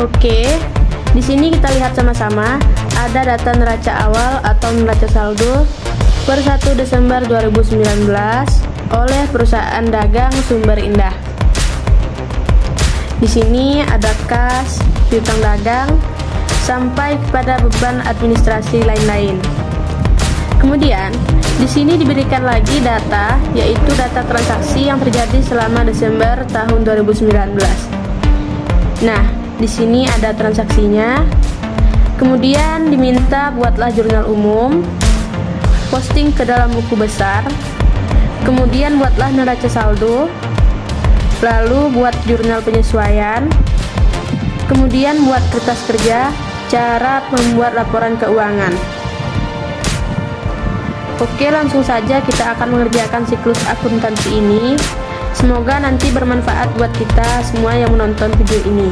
Oke, di sini kita lihat sama-sama ada data neraca awal atau neraca saldo per 1 Desember 2019 oleh perusahaan dagang Sumber Indah. Di sini ada kas, piutang dagang, sampai kepada beban administrasi lain-lain. Kemudian, di sini diberikan lagi data, yaitu data transaksi yang terjadi selama Desember tahun 2019. Nah, di sini ada transaksinya. Kemudian diminta buatlah jurnal umum, posting ke dalam buku besar, kemudian buatlah neraca saldo, lalu buat jurnal penyesuaian, kemudian buat kertas kerja, cara membuat laporan keuangan. Oke, langsung saja kita akan mengerjakan siklus akuntansi ini. Semoga nanti bermanfaat buat kita semua yang menonton video ini.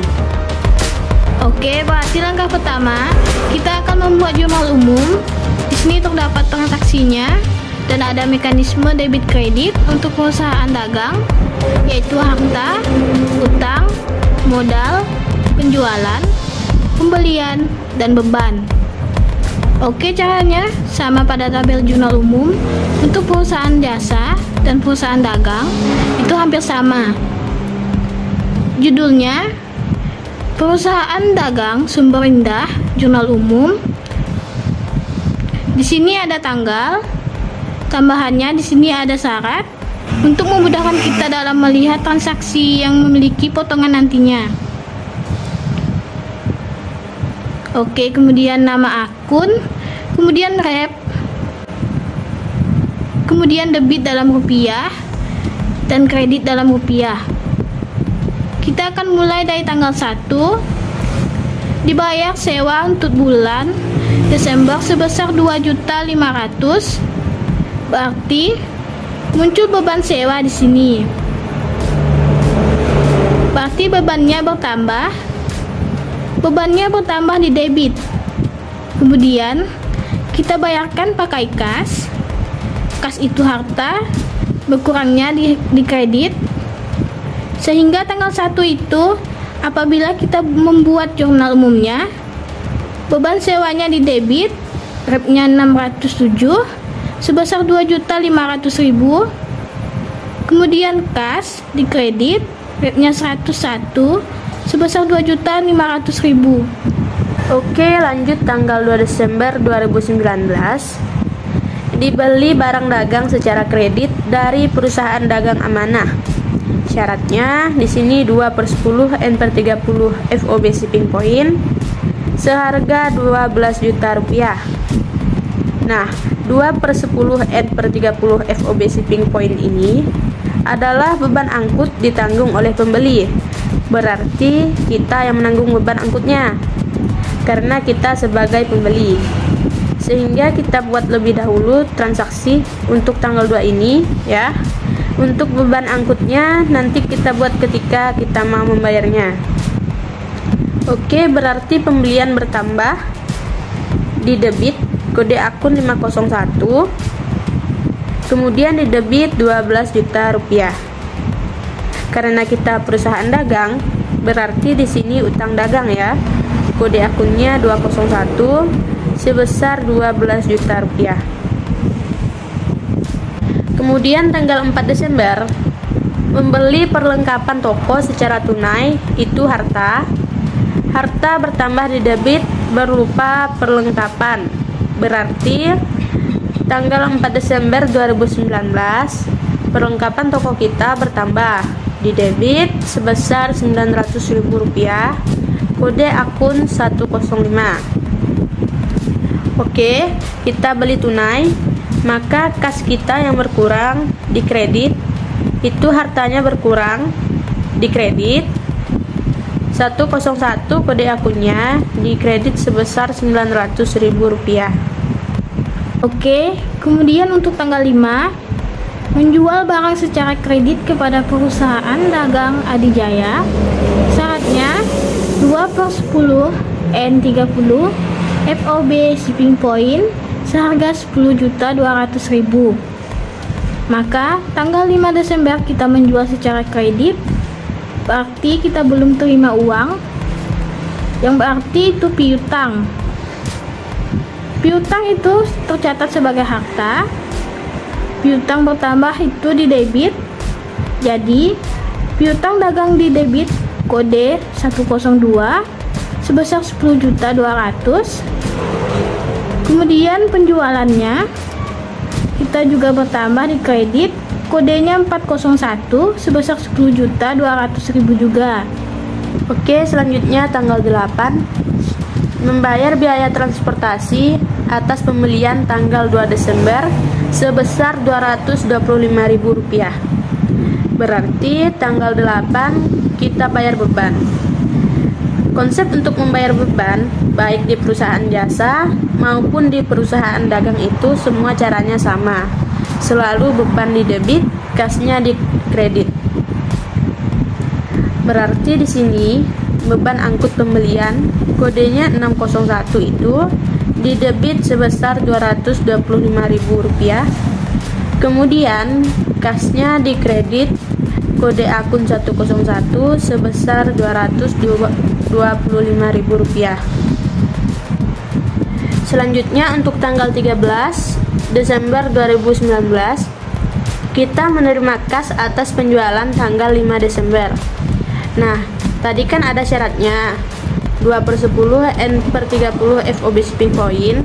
Oke, berarti langkah pertama kita akan membuat jurnal umum. Di sini terdapat transaksinya dan ada mekanisme debit kredit untuk perusahaan dagang, yaitu harta, utang, modal, penjualan, pembelian, dan beban. Oke, caranya sama pada tabel jurnal umum. Untuk perusahaan jasa dan perusahaan dagang itu hampir sama. Judulnya Perusahaan Dagang Sumber Indah Jurnal Umum. Di sini ada tanggal. Tambahannya di sini ada syarat untuk memudahkan kita dalam melihat transaksi yang memiliki potongan nantinya. Oke, kemudian nama akun, kemudian rep, kemudian debit dalam rupiah dan kredit dalam rupiah. Kita akan mulai dari tanggal 1. Dibayar sewa untuk bulan Desember sebesar 2.500.000. Berarti muncul beban sewa di sini. Berarti bebannya bertambah. Bebannya bertambah di debit. Kemudian kita bayarkan pakai kas. Kas itu harta, berkurangnya di kredit. Sehingga tanggal 1 itu apabila kita membuat jurnal umumnya, beban sewanya di debit, repnya 607 sebesar 2.500.000. Kemudian kas di kredit, repnya 101 sebesar 2.500.000. Oke, lanjut tanggal 2 Desember 2019. Dibeli barang dagang secara kredit dari perusahaan dagang amanah. Syaratnya di sini 2/10 N/30 FOB shipping point seharga 12 juta rupiah. Nah, 2/10 N/30 FOB shipping point ini adalah beban angkut ditanggung oleh pembeli. Berarti kita yang menanggung beban angkutnya karena kita sebagai pembeli. Sehingga kita buat lebih dahulu transaksi untuk tanggal 2 ini ya. Untuk beban angkutnya nanti kita buat ketika kita mau membayarnya. Oke, berarti pembelian bertambah di debit kode akun 501. Kemudian di debit 12 juta rupiah. Karena kita perusahaan dagang, berarti di sini utang dagang ya. Kode akunnya 201 sebesar 12 juta rupiah. Kemudian tanggal 4 Desember membeli perlengkapan toko secara tunai, itu harta. Harta bertambah di debit berupa perlengkapan. Berarti tanggal 4 Desember 2019 perlengkapan toko kita bertambah di debit sebesar 900.000 rupiah, kode akun 105. Oke, kita beli tunai, maka kas kita yang berkurang di kredit itu hartanya berkurang di kredit 101, kode akunnya di kredit sebesar 900.000 rupiah. Oke, kemudian untuk tanggal 5 menjual barang secara kredit kepada perusahaan dagang Adijaya. Syaratnya 2/10 N30 FOB shipping point seharga 10.200.000. Maka tanggal 5 Desember kita menjual secara kredit, berarti kita belum terima uang. yang berarti itu piutang. Piutang itu tercatat sebagai harta. Piutang bertambah itu di debit. Jadi, piutang dagang di debit kode 102 sebesar 10.200.000. Kemudian penjualannya kita juga bertambah di kredit, kodenya 401 sebesar 10.200.000 juga. Oke, selanjutnya tanggal 8, membayar biaya transportasi atas pembelian tanggal 2 Desember sebesar Rp225.000. Berarti tanggal 8 kita bayar beban. Konsep untuk membayar beban, baik di perusahaan jasa maupun di perusahaan dagang itu semua caranya sama. Selalu beban di debit, kasnya di kredit. Berarti di sini beban angkut pembelian kodenya 601 itu di debit sebesar Rp225.000. Kemudian kasnya di kredit kode akun 101 sebesar Rp225.000. Selanjutnya untuk tanggal 13 Desember 2019 kita menerima kas atas penjualan tanggal 5 Desember. Nah, tadi kan ada syaratnya 2/10 N/30 FOB shipping point.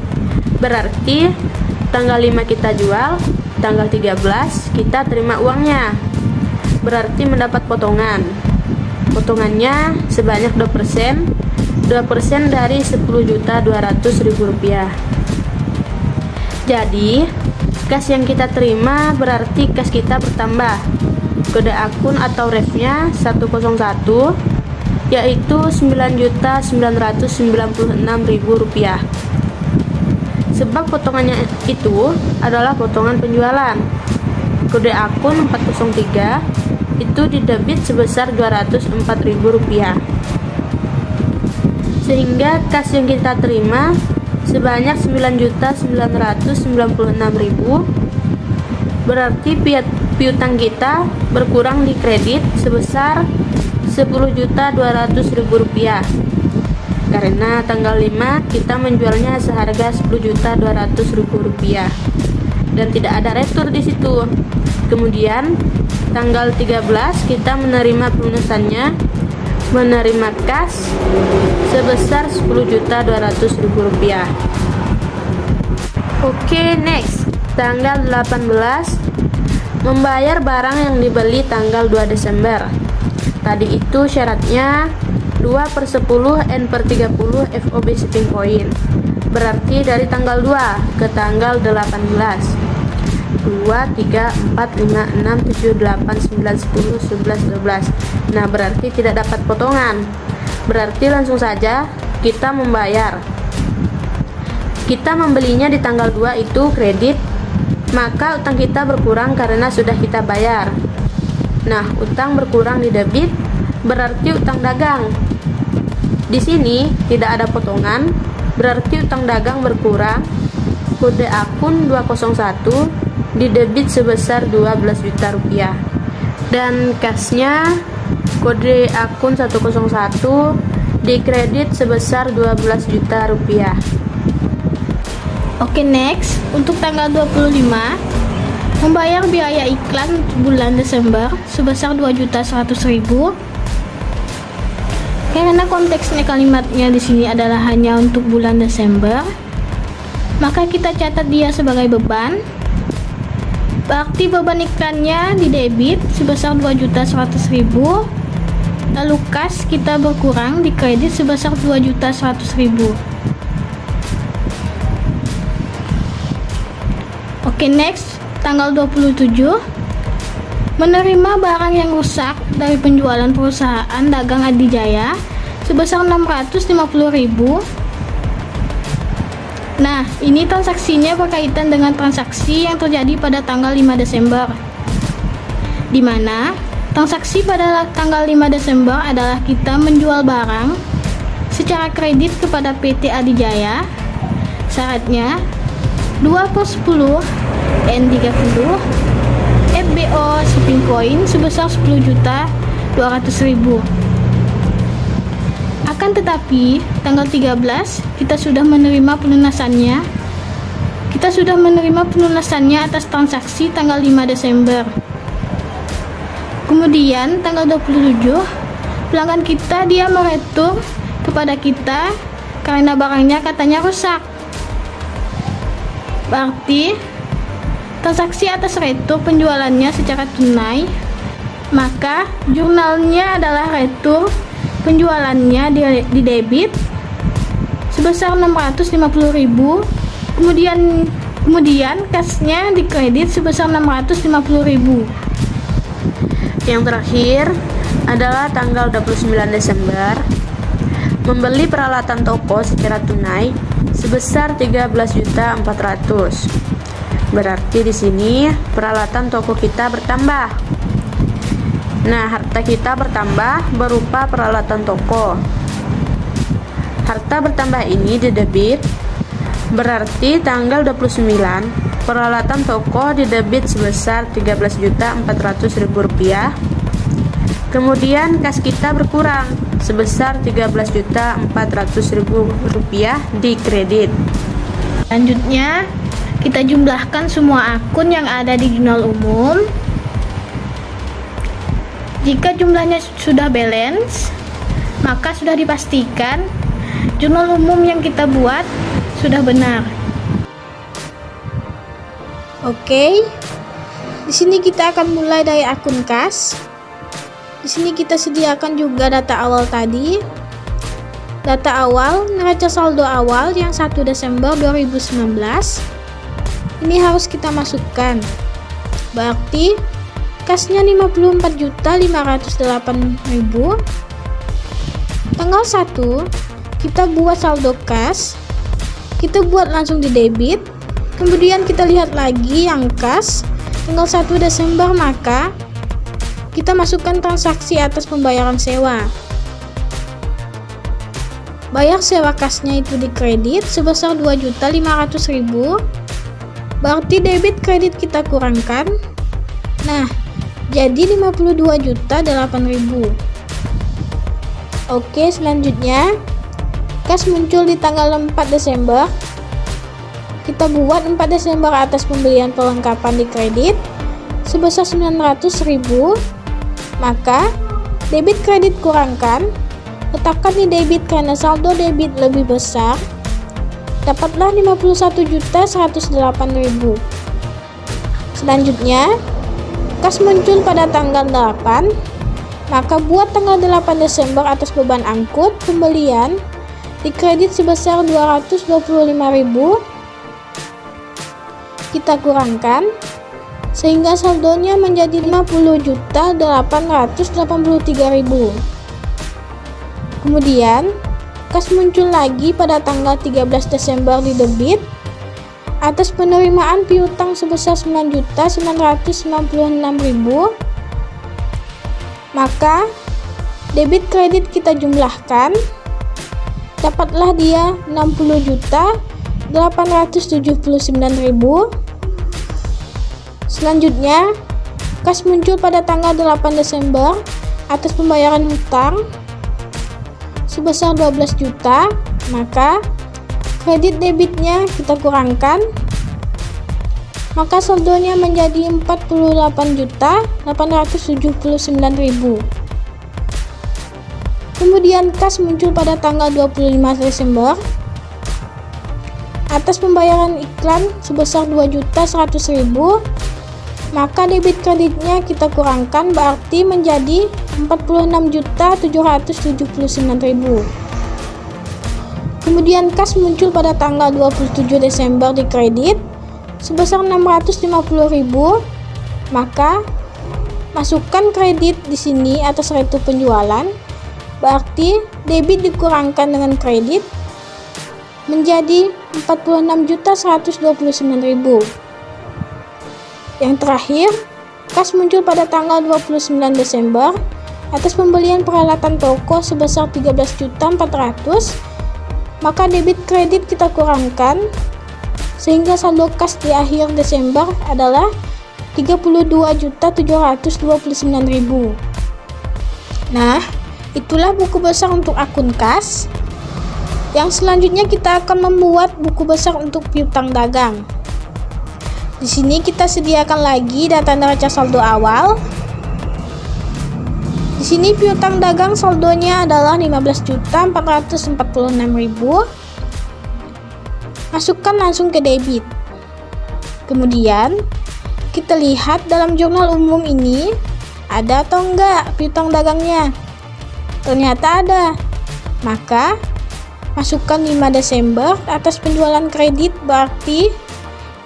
Berarti tanggal 5 kita jual, tanggal 13 kita terima uangnya. Berarti mendapat potongan. Potongannya sebanyak 2%. 2% dari Rp10.200.000. Jadi, kas yang kita terima berarti kas kita bertambah. Kode akun atau refnya 101 yaitu Rp9.996.000. Sebab potongannya itu adalah potongan penjualan. Kode akun 403 itu didebit sebesar Rp204.000. Sehingga kas yang kita terima sebanyak Rp9.996.000. Berarti piutang kita berkurang di kredit sebesar Rp10.200.000. Karena tanggal 5 kita menjualnya seharga Rp10.200.000 dan tidak ada retur di situ. Kemudian tanggal 13 kita menerima pelunasannya, menerima kas sebesar Rp10.200.000. Oke, next. Tanggal 18 membayar barang yang dibeli tanggal 2 Desember. Tadi itu syaratnya 2/10 N/30 FOB shipping point. Berarti dari tanggal 2 ke tanggal 18. 2, 3, 4, 5, 6, 7, 8, 9, 10, 11, 12. Nah, berarti tidak dapat potongan. Berarti langsung saja kita membayar. Kita membelinya di tanggal 2 itu kredit, maka utang kita berkurang karena sudah kita bayar. Nah, utang berkurang di debit berarti utang dagang. Di sini tidak ada potongan, berarti utang dagang berkurang. Kode akun 201 di debit sebesar Rp12 juta. Dan kasnya kode akun 101 di kredit sebesar Rp12 juta. Oke, next. Untuk tanggal 25 membayar biaya iklan bulan Desember sebesar Rp2.100.000. Karena konteksnya kalimatnya di sini adalah hanya untuk bulan Desember, maka kita catat dia sebagai beban. Berarti beban iklannya di debit sebesar Rp2.100.000. Lalu kas kita berkurang di kredit sebesar Rp2.100.000. Oke, next. Tanggal 27 menerima barang yang rusak dari penjualan perusahaan dagang Adijaya sebesar Rp650.000. Nah, ini transaksinya berkaitan dengan transaksi yang terjadi pada tanggal 5 Desember, di mana transaksi pada tanggal 5 Desember adalah kita menjual barang secara kredit kepada PT Adijaya. Syaratnya 2/10 N30 FBO shipping point sebesar Rp10.200.000. Akan tetapi, tanggal 13 kita sudah menerima pelunasannya. Kita sudah menerima pelunasannya atas transaksi tanggal 5 Desember. Kemudian tanggal 27, pelanggan kita dia meretur kepada kita karena barangnya katanya rusak. Berarti transaksi atas retur penjualannya secara tunai, maka jurnalnya adalah retur penjualannya di debit sebesar 650.000, kemudian kasnya di kredit sebesar 650.000. Yang terakhir adalah tanggal 29 Desember, membeli peralatan toko secara tunai sebesar 13.400.000. Berarti di sini peralatan toko kita bertambah. Nah, harta kita bertambah berupa peralatan toko. Harta bertambah ini di debit, berarti tanggal 29 peralatan toko di debit sebesar 13.400.000 rupiah. Kemudian kas kita berkurang sebesar 13.400.000 rupiah di kredit. Selanjutnya, kita jumlahkan semua akun yang ada di jurnal umum. Jika jumlahnya sudah balance, maka sudah dipastikan jurnal umum yang kita buat sudah benar. Oke, di sini kita akan mulai dari akun kas. Di sini kita sediakan juga data awal tadi. Data awal neraca saldo awal yang 1 Desember 2019. Ini harus kita masukkan. Berarti kasnya 54.508.000. Tanggal 1 kita buat saldo kas. Kita buat langsung di debit. Kemudian kita lihat lagi yang kas tanggal 1 Desember, maka kita masukkan transaksi atas pembayaran sewa. Bayar sewa kasnya itu di kredit sebesar 2.500.000. Berarti debit kredit kita kurangkan. Nah, jadi 52.008.000. Oke, selanjutnya kas muncul di tanggal 4 Desember. Kita buat 4 Desember atas pembelian perlengkapan di kredit sebesar 900.000. Maka debit kredit kurangkan, letakkan di debit karena saldo debit lebih besar. Dapatlah 51.108.000. Selanjutnya, kas muncul pada tanggal 8. Maka buat tanggal 8 Desember atas beban angkut pembelian di kredit sebesar 225.000. Kita kurangkan sehingga saldonya menjadi 50.883.000. Kemudian kas muncul lagi pada tanggal 13 Desember di debit atas penerimaan piutang sebesar 9.996.000. Maka debit kredit kita jumlahkan, dapatlah dia 60.879.000. Selanjutnya, kas muncul pada tanggal 8 Desember atas pembayaran hutang sebesar 12 juta, maka kredit debitnya kita kurangkan, maka saldonya menjadi 48.879.000. Kemudian kas muncul pada tanggal 25 Desember atas pembayaran iklan sebesar 2.100.000, maka debit kreditnya kita kurangkan, berarti menjadi 46.779.000. Kemudian kas muncul pada tanggal 27 Desember di kredit sebesar 650.000, maka masukkan kredit di sini atas retur penjualan, berarti debit dikurangkan dengan kredit menjadi 46.129.000. Yang terakhir, kas muncul pada tanggal 29 Desember atas pembelian peralatan toko sebesar 13.400.000, maka debit kredit kita kurangkan sehingga saldo kas di akhir Desember adalah 32.729.000. Nah, Itulah buku besar untuk akun kas. Yang selanjutnya kita akan membuat buku besar untuk piutang dagang. Di sini kita sediakan lagi data neraca saldo awal. Di sini piutang dagang saldonya adalah 15.446.000. Masukkan langsung ke debit. Kemudian kita lihat dalam jurnal umum ini ada atau enggak piutang dagangnya. Ternyata ada. Maka masukkan 5 Desember atas penjualan kredit, berarti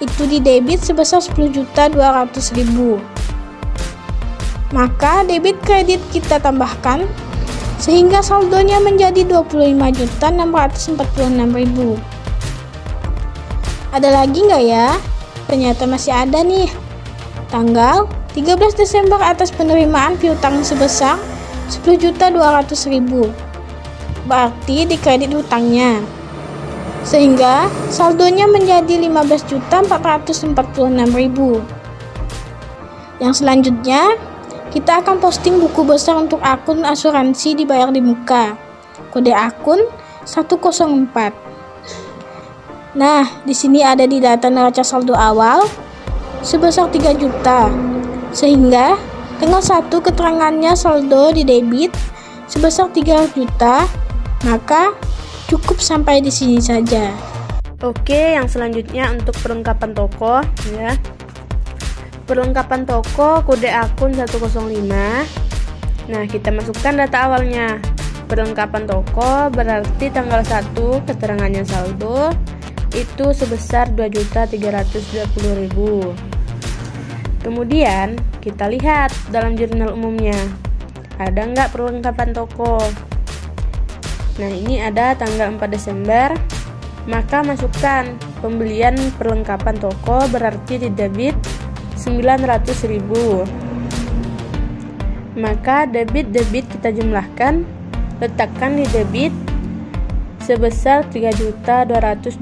itu di debit sebesar 10.200.000. Maka debit kredit kita tambahkan sehingga saldonya menjadi 25.646.000. Ada lagi nggak ya? Ternyata masih ada nih. Tanggal 13 Desember atas penerimaan piutang sebesar 10.200.000. Berarti di kredit hutangnya. Sehingga saldonya menjadi 15.446.000. Yang selanjutnya kita akan posting buku besar untuk akun asuransi dibayar di muka. Kode akun 104. Nah, di sini ada di data neraca saldo awal sebesar 3 juta. Sehingga tanggal 1 keterangannya saldo di debit sebesar 3 juta, maka cukup sampai di sini saja. Oke, yang selanjutnya untuk perlengkapan toko ya. Perlengkapan toko kode akun 105. Nah, kita masukkan data awalnya. Perlengkapan toko berarti tanggal 1 keterangannya saldo itu sebesar 2.320.000. Kemudian kita lihat dalam jurnal umumnya ada nggak perlengkapan toko. Nah, ini ada tanggal 4 Desember. Maka masukkan pembelian perlengkapan toko berarti di debit 900.000. Maka debit kita jumlahkan, letakkan di debit sebesar 3.220.000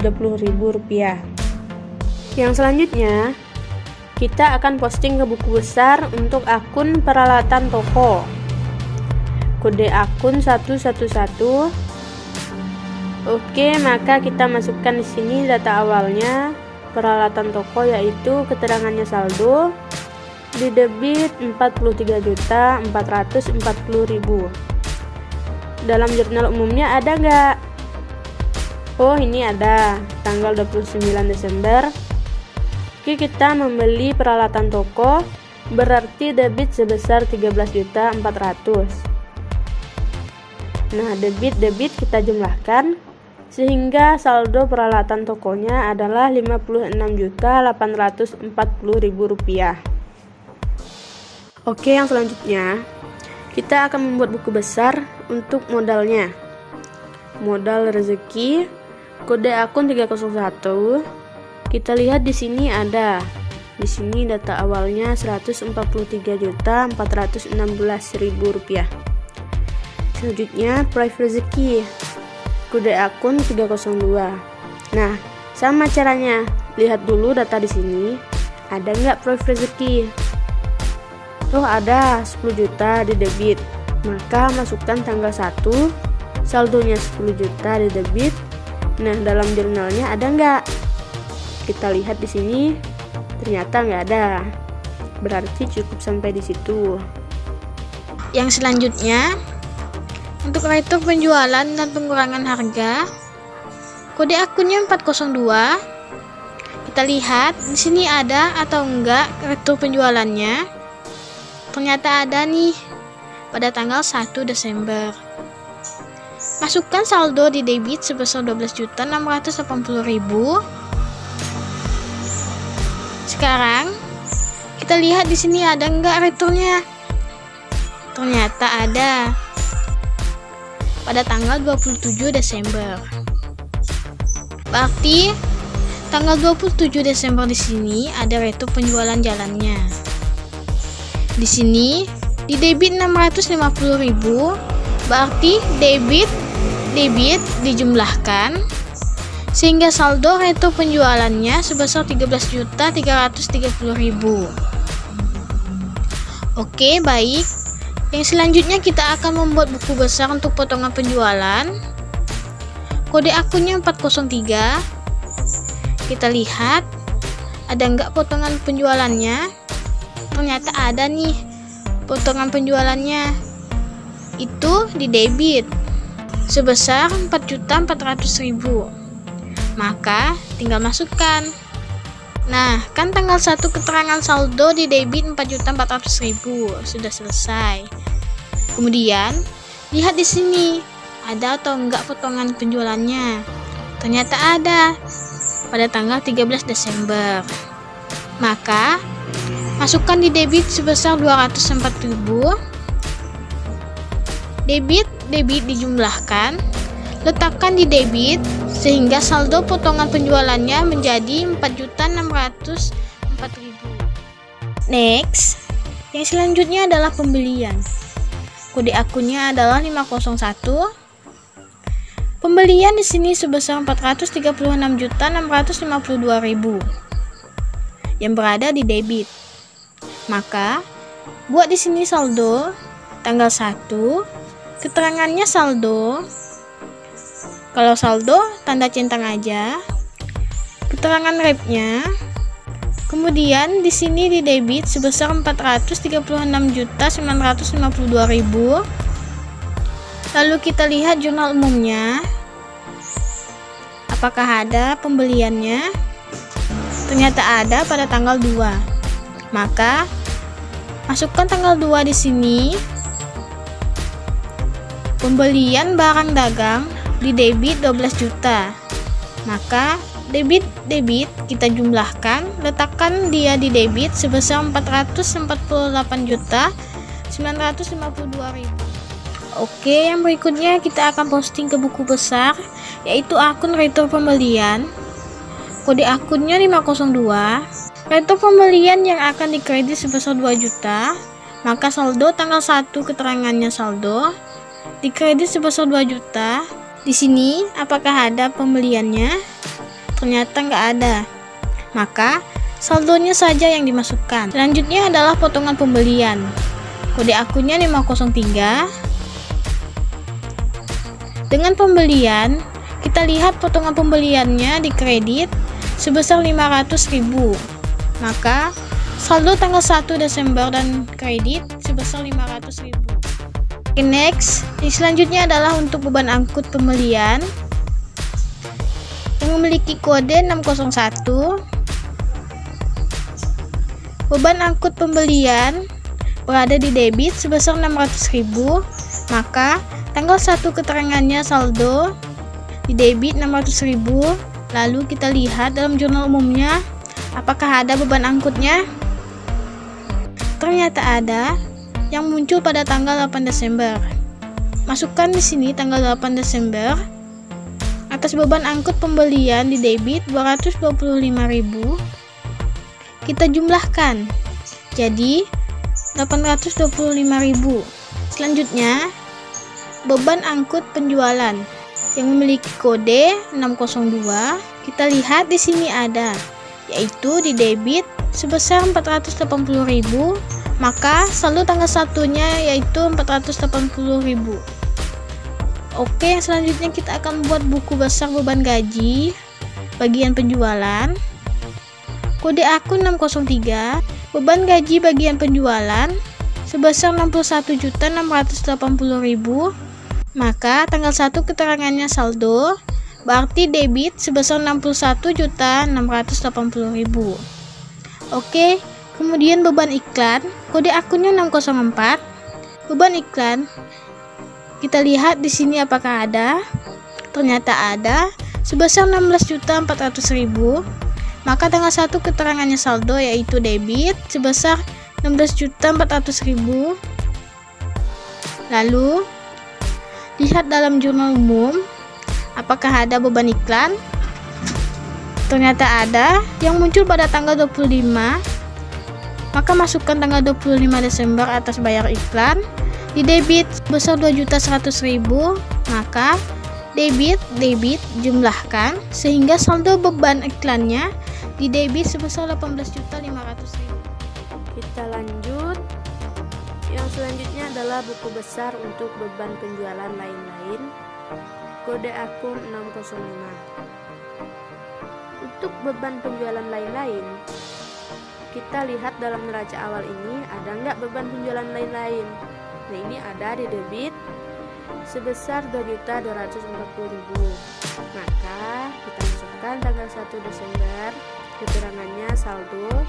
rupiah. Yang selanjutnya kita akan posting ke buku besar untuk akun peralatan toko. Kode akun 111. Oke, maka kita masukkan di sini data awalnya peralatan toko, yaitu keterangannya saldo di debit 43.440.000. Dalam jurnal umumnya ada nggak? Oh, ini ada tanggal 29 Desember. Oke, kita membeli peralatan toko berarti debit sebesar 13.400.000. Nah, debit kita jumlahkan sehingga saldo peralatan tokonya adalah 56.840.000 rupiah. Oke, yang selanjutnya kita akan membuat buku besar untuk modalnya. Modal rezeki kode akun 301. Kita lihat di sini ada. Di sini data awalnya 143.416.000 rupiah. Selanjutnya proyek rezeki kode akun 302. Nah, sama caranya. Lihat dulu data di sini. Ada nggak proyek rezeki? Oh, ada 10 juta di debit. Maka masukkan tanggal 1, saldonya 10 juta di debit. Nah, dalam jurnalnya ada nggak? Kita lihat di sini. Ternyata nggak ada. Berarti cukup sampai di situ. Yang selanjutnya untuk retur penjualan dan pengurangan harga, kode akunnya 402. Kita lihat di sini ada atau enggak retur penjualannya. Ternyata ada nih pada tanggal 1 Desember. Masukkan saldo di debit sebesar 12.680.000. Sekarang kita lihat di sini ada enggak returnya. Ternyata ada pada tanggal 27 Desember. Berarti tanggal 27 Desember di sini ada retur penjualan jalannya. Di sini di debit 650.000, berarti debit dijumlahkan sehingga saldo retur penjualannya sebesar 13.330.000. Oke, baik. Yang selanjutnya kita akan membuat buku besar untuk potongan penjualan. Kode akunnya 403. Kita lihat ada nggak potongan penjualannya. Ternyata ada nih potongan penjualannya. Itu di debit sebesar 4.400.000. Maka tinggal masukkan. Nah, kan tanggal 1 keterangan saldo di debit 4.400.000 sudah selesai. Kemudian lihat di sini ada atau enggak potongan penjualannya. Ternyata ada pada tanggal 13 Desember. Maka masukkan di debit sebesar 204.000. Debit dijumlahkan, letakkan di debit sehingga saldo potongan penjualannya menjadi 4.604.000. Next, yang selanjutnya adalah pembelian. Kode akunnya adalah 501. Pembelian di sini sebesar 436.652.000 yang berada di debit. Maka buat di sini saldo tanggal 1, keterangannya saldo. Kalau saldo tanda centang aja, keterangan repnya. Kemudian di sini di debit sebesar 436.952.000. Lalu kita lihat jurnal umumnya. Apakah ada pembeliannya? Ternyata ada pada tanggal 2. Maka masukkan tanggal 2 di sini. Pembelian barang dagang di debit 12 juta. Maka debit kita jumlahkan, letakkan dia di debit sebesar 448.952.000. Oke, yang berikutnya kita akan posting ke buku besar, yaitu akun retur pembelian. Kode akunnya 502. Retur pembelian yang akan dikredit sebesar 2 juta. Maka saldo tanggal 1 keterangannya saldo dikredit sebesar 2 juta. Di sini apakah ada pembeliannya? Ternyata nggak ada. Maka saldonya saja yang dimasukkan. Selanjutnya adalah potongan pembelian. Kode akunnya 503. Dengan pembelian, kita lihat potongan pembeliannya dikredit sebesar 500.000. Maka saldo tanggal 1 Desember dan kredit sebesar 500.000. Next, yang selanjutnya adalah untuk beban angkut pembelian yang memiliki kode 601. Beban angkut pembelian berada di debit sebesar 600.000. Maka tanggal 1 keterangannya saldo di debit 600.000. Lalu kita lihat dalam jurnal umumnya apakah ada beban angkutnya. Ternyata ada, yang muncul pada tanggal 8 Desember. Masukkan di sini tanggal 8 Desember. Atas beban angkut pembelian di debit 225.000. Kita jumlahkan. Jadi 825.000. Selanjutnya, beban angkut penjualan yang memiliki kode 602. Kita lihat di sini ada, yaitu di debit sebesar 480.000. Maka saldo tanggal 1-nya yaitu 480.000. Oke, yang selanjutnya kita akan buat buku besar beban gaji bagian penjualan. Kode akun 603. Beban gaji bagian penjualan sebesar 61.680.000. Maka tanggal 1 keterangannya saldo, berarti debit sebesar 61.680.000. Oke. Kemudian beban iklan, kode akunnya 604. Beban iklan, kita lihat di sini apakah ada. Ternyata ada, sebesar 16.400.000. Maka tanggal 1 keterangannya saldo yaitu debit sebesar 16.400.000. Lalu lihat dalam jurnal umum apakah ada beban iklan. Ternyata ada, yang muncul pada tanggal 25. Maka masukkan tanggal 25 Desember atas bayar iklan di debit sebesar 2.100.000. Maka debit jumlahkan sehingga saldo beban iklannya di debit sebesar 18.500.000. Kita lanjut. Yang Yang selanjutnya adalah buku besar untuk beban penjualan lain-lain, kode akun 605. Untuk beban penjualan lain-lain, kita lihat dalam neraca awal ini ada nggak beban penjualan lain-lain. Nah, ini ada di debit sebesar 2.240.000. Maka kita masukkan tanggal 1 Desember, keterangannya saldo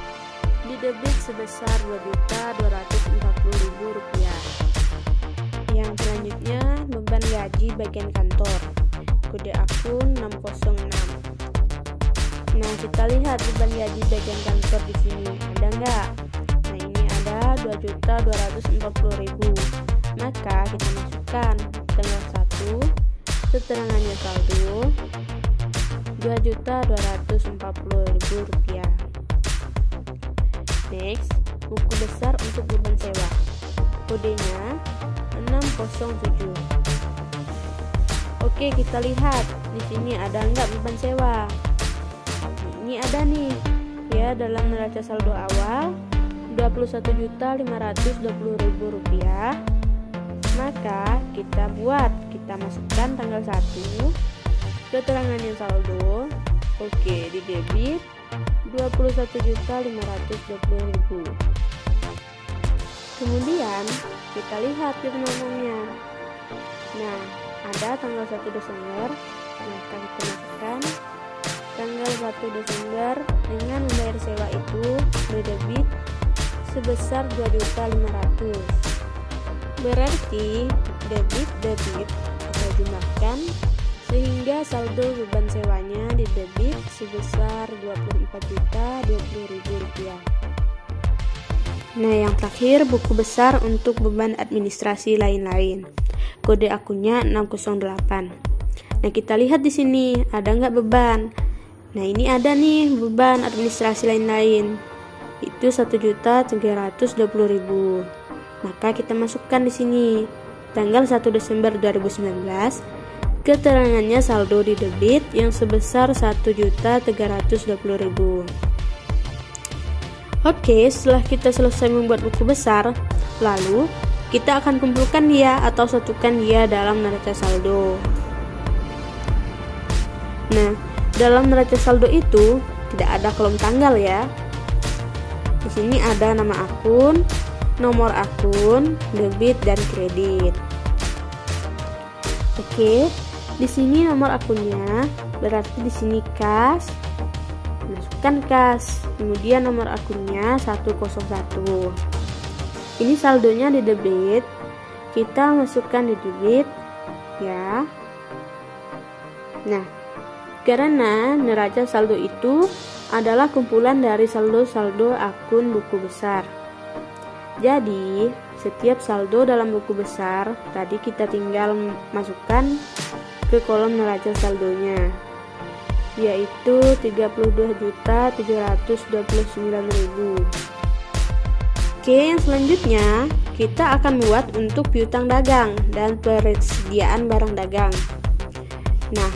di debit sebesar Rp2.240.000. Yang selanjutnya beban gaji bagian kantor, kode akun 606. Nah, kita lihat beban gaji bagian kantor di sini ada nggak? Nah, ini ada 2.240.000. Maka kita masukkan tanggal 1, keterangannya saldo Rp2.240.000. Next, buku besar untuk beban sewa, kodenya 607. Oke, kita lihat di sini ada nggak beban sewa. Ini ada nih ya, dalam neraca saldo awal Rp21.520.000. Maka kita masukkan tanggal 1, keterangannya saldo. Oke, di debit Rp21.520.000. Kemudian kita lihat jurnalnya. Nah, ada tanggal 1 Desember, maka kita masukkan tanggal 1 Desember dengan membayar sewa itu debit sebesar 2.500.000. Berarti debit kita jumlahkan sehingga saldo beban sewanya di debit sebesar Rp24.020.000. Nah, yang terakhir buku besar untuk beban administrasi lain-lain, kode akunnya 608. Nah, kita lihat di sini ada nggak beban. Nah, ini ada nih beban administrasi lain-lain, itu Rp1.320.000. Maka kita masukkan di sini tanggal 1 Desember 2019, keterangannya saldo di debit yang sebesar Rp1.320.000. Oke, setelah kita selesai membuat buku besar, lalu kita akan kumpulkan dia atau satukan dia dalam neraca saldo. Nah, dalam neraca saldo itu tidak ada kolom tanggal ya. Di sini ada nama akun, nomor akun, debit dan kredit. Oke, di sini nomor akunnya berarti di sini kas. Masukkan kas. Kemudian nomor akunnya 101. Ini saldonya di debit. Kita masukkan di debit ya. Nah, karena neraca saldo itu adalah kumpulan dari saldo-saldo akun buku besar. Jadi, setiap saldo dalam buku besar tadi kita tinggal masukkan ke kolom neraca saldonya, yaitu 32.729.000. Oke, yang selanjutnya kita akan buat untuk piutang dagang dan persediaan barang dagang. Nah,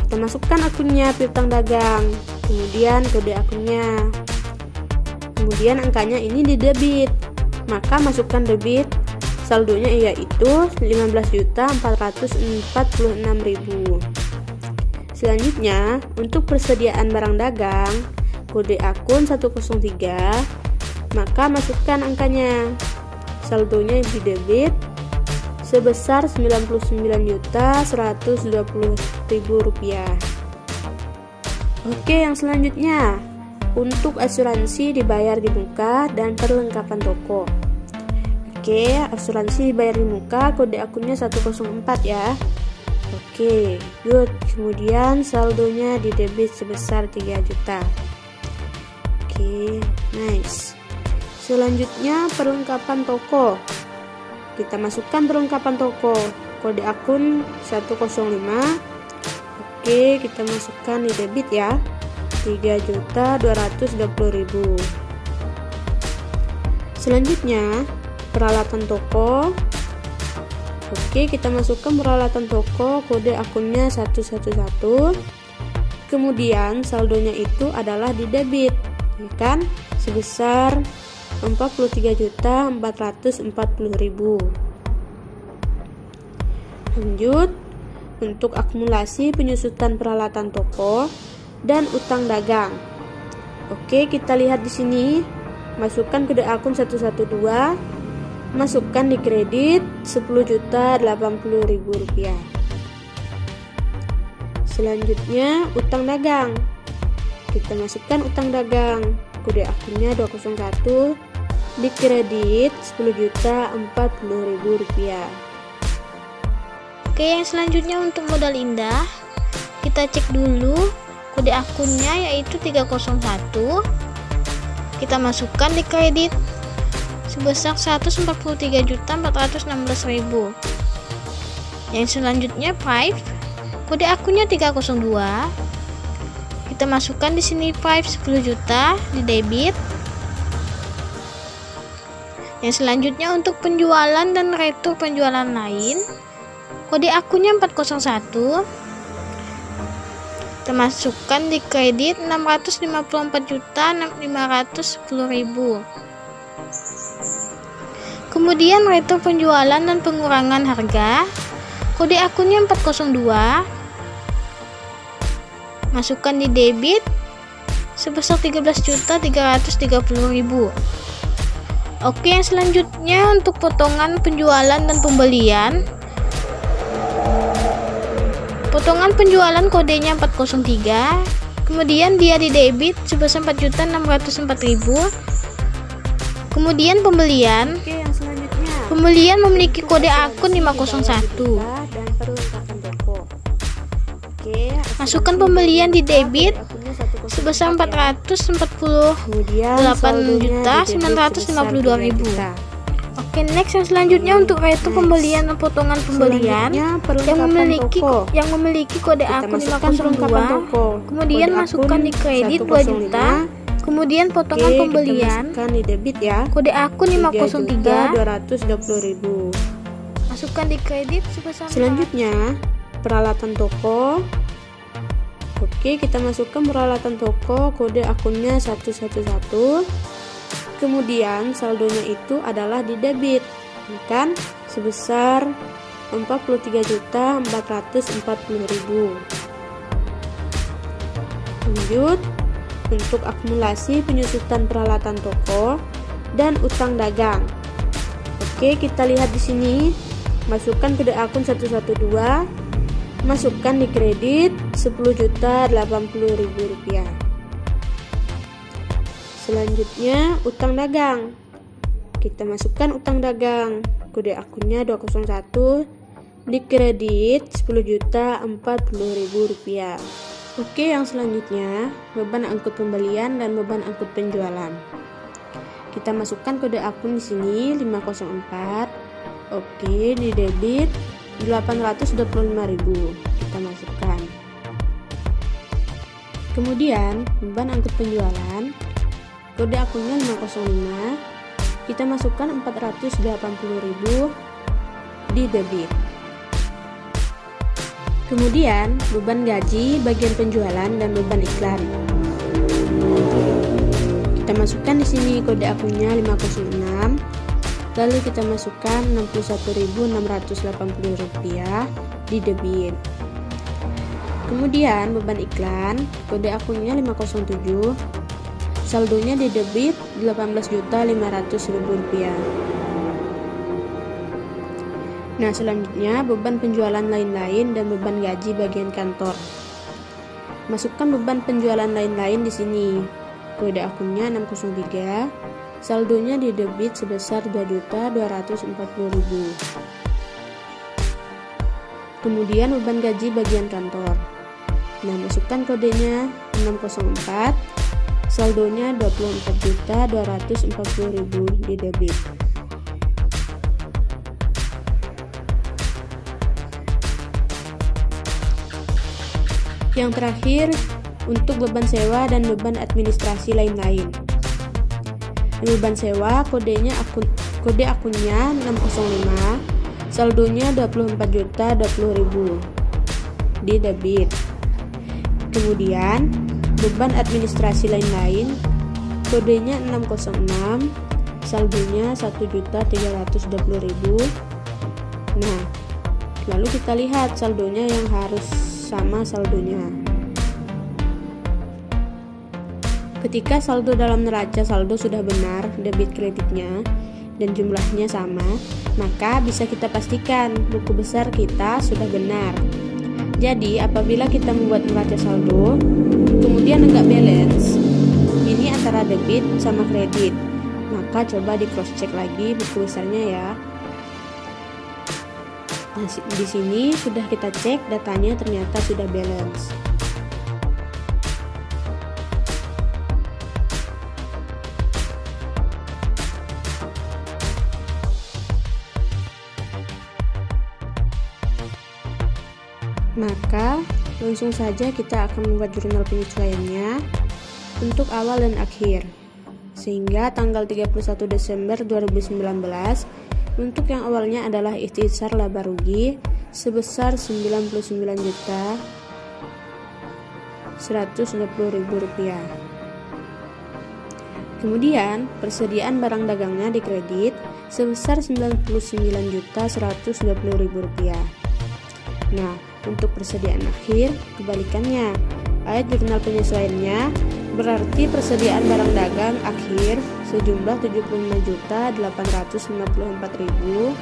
kita masukkan akunnya piutang dagang, kemudian kode akunnya, kemudian angkanya ini di debit. Maka masukkan debit saldonya yaitu 15.446.000. Selanjutnya, untuk persediaan barang dagang, kode akun 103, maka masukkan angkanya. Saldonya di debit sebesar Rp99.120.000. Oke, yang selanjutnya, untuk asuransi dibayar di muka dan perlengkapan toko. Oke, asuransi dibayar di muka, kode akunnya 104 ya. Oke, good. Kemudian saldonya di debit sebesar 3 juta. Oke, nice. Selanjutnya perlengkapan toko. Kita masukkan perlengkapan toko, kode akun 105. Oke, kita masukkan di debit ya, 3.220.000. Selanjutnya peralatan toko. Oke, kita masukkan peralatan toko, kode akunnya 111. Kemudian saldonya itu adalah di debit, ya kan, sebesar Rp43.440.000. Lanjut, untuk akumulasi penyusutan peralatan toko dan utang dagang. Oke, kita lihat di sini. Masukkan kode akun 112, masukkan di kredit Rp10.080.000. Selanjutnya, utang dagang. Kita masukkan utang dagang, kode akunnya 201, di kredit Rp10.040.000. Oke, yang selanjutnya untuk modal indah, kita cek dulu kode akunnya yaitu 301. Kita masukkan di kredit sebesar Rp143.416.000. Yang selanjutnya 5, kode akunnya 302. Kita masukkan di sini 5 10 juta di debit. Yang selanjutnya untuk penjualan dan retur penjualan lain, kode akunnya 401. Kita masukkan di kredit Rp654.510.000. Kemudian retur penjualan dan pengurangan harga, kode akunnya 402. Masukkan di debit sebesar Rp13.330.000. Oke, yang selanjutnya untuk potongan penjualan dan pembelian. Potongan penjualan kodenya 403, kemudian dia di debit sebesar Rp4.604.000. Kemudian pembelian. Oke, yang selanjutnya. Pembelian memiliki kode akun 501. Dan perlengkapan toko. Oke, Masukkan pembelian di debit sebesar Rp448.952.000. Oke, next yang selanjutnya untuk retur pembelian dan potongan pembelian yang memiliki kode akun 502. Kemudian masukkan di kredit 2 juta. Kemudian potongan pembelian di debit ya. Kode akun 503 220.000. Masukkan di kredit sebesar. Selanjutnya peralatan toko. Oke, kita masukkan peralatan toko, kode akunnya 111. Kemudian saldonya itu adalah di debit, kan, sebesar Rp43.440.000. Lanjut, untuk akumulasi penyusutan peralatan toko dan utang dagang. Oke, kita lihat di sini. Masukkan kode akun 112, masukkan di kredit Rp10.080.000. Selanjutnya utang dagang. Kita masukkan utang dagang, kode akunnya 201, di kredit Rp10.040.000. Oke, yang selanjutnya beban angkut pembelian dan beban angkut penjualan. Kita masukkan kode akun di sini 504. Oke, di debit 825.000. Kita masukkan. Kemudian beban angkut penjualan, kode akunnya 505. Kita masukkan 480.000 di debit. Kemudian beban gaji bagian penjualan dan beban iklan. Kita masukkan di sini kode akunnya 506. Lalu kita masukkan Rp61.680 di debit. Kemudian beban iklan, kode akunnya 507. Saldonya di debit Rp18.500.000. Nah, selanjutnya beban penjualan lain-lain dan beban gaji bagian kantor. Masukkan beban penjualan lain-lain di sini. Kode akunnya 603. Saldonya di debit sebesar Rp2.240.000. Kemudian beban gaji bagian kantor. Nah, masukkan kodenya 604. Saldonya Rp24.240.000 di debit. Yang terakhir untuk beban sewa dan beban administrasi lain-lain. Beban sewa kode akunnya 605. Saldonya Rp24.020.000 di debit. Kemudian beban administrasi lain-lain kodenya 606. saldonya 1.320.000. Nah, lalu kita lihat saldonya yang harus sama saldonya. Ketika saldo dalam neraca saldo sudah benar debit kreditnya dan jumlahnya sama, maka bisa kita pastikan buku besar kita sudah benar. Jadi apabila kita membuat neraca saldo kemudian enggak balance, ini antara debit sama kredit, maka coba di cross check lagi buku besarnya ya. Nah, di sini sudah kita cek datanya, ternyata sudah balance. Maka langsung saja kita akan membuat jurnal penyesuaiannya untuk awal dan akhir, sehingga tanggal 31 Desember 2019 untuk yang awalnya adalah ikhtisar laba rugi sebesar Rp99.120.000. Kemudian persediaan barang dagangnya dikredit sebesar Rp99.120.000. Nah, untuk persediaan akhir kebalikannya, ayat jurnal penyesuaiannya berarti persediaan barang dagang akhir sejumlah Rp75.854.000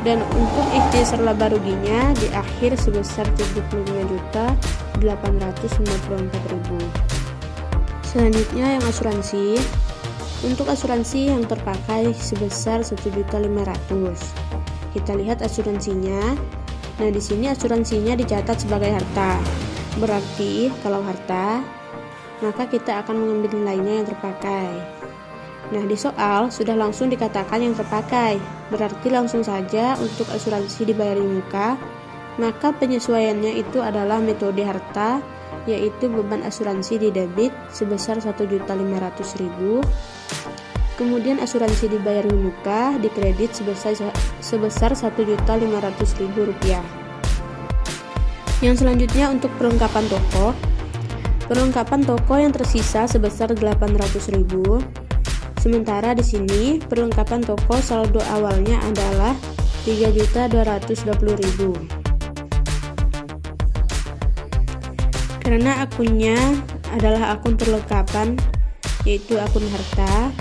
dan untuk ikhtisar laba ruginya di akhir sebesar Rp75.854.000. Selanjutnya yang asuransi. Untuk asuransi yang terpakai sebesar Rp1.500.000. Kita lihat asuransinya. Nah, di sini asuransinya dicatat sebagai harta. Berarti kalau harta, maka kita akan mengambil nilainya yang terpakai. Nah, di soal sudah langsung dikatakan yang terpakai. Berarti langsung saja untuk asuransi dibayar di muka, maka penyesuaiannya itu adalah metode harta, yaitu beban asuransi di debit sebesar Rp1.500.000. Kemudian asuransi dibayar di muka dikredit sebesar Rp1.500.000. Yang selanjutnya untuk perlengkapan toko. Perlengkapan toko yang tersisa sebesar Rp800.000. Sementara di sini perlengkapan toko saldo awalnya adalah Rp3.220.000. Karena akunnya adalah akun perlengkapan, yaitu akun harta,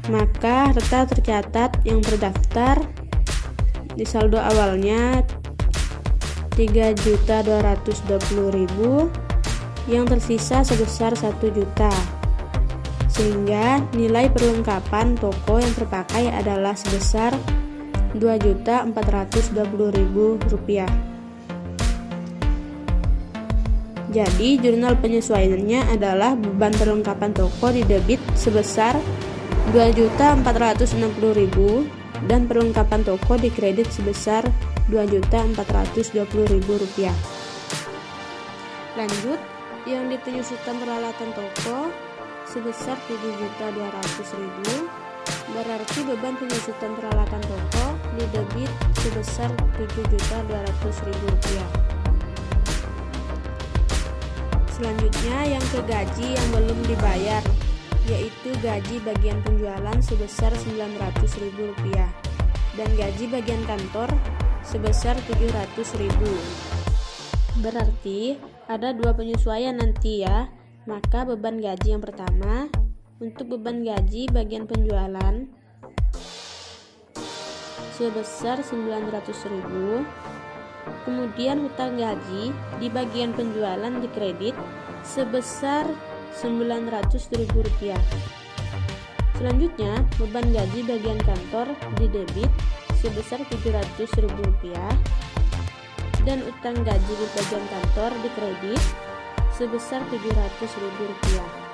maka harta tercatat yang terdaftar di saldo awalnya Rp3.220.000, yang tersisa sebesar Rp1 juta, sehingga nilai perlengkapan toko yang terpakai adalah sebesar Rp2.420.000. Jadi jurnal penyesuaiannya adalah beban perlengkapan toko di debit sebesar Rp2.460.000 dan perlengkapan toko dikredit sebesar Rp2.420.000. Lanjut, yang di penyusutan peralatan toko sebesar Rp7.200.000, berarti beban penyusutan peralatan toko di debit sebesar Rp7.200.000. Selanjutnya yang ke gaji yang belum dibayar, yaitu gaji bagian penjualan sebesar Rp900.000 dan gaji bagian kantor sebesar Rp700.000. Berarti ada dua penyesuaian nanti ya. Maka beban gaji yang pertama, untuk beban gaji bagian penjualan sebesar Rp900.000. Kemudian hutang gaji di bagian penjualan dikredit sebesar Rp900.000. Selanjutnya, beban gaji bagian kantor di debit sebesar Rp700.000 dan utang gaji di bagian kantor dikredit sebesar Rp700.000.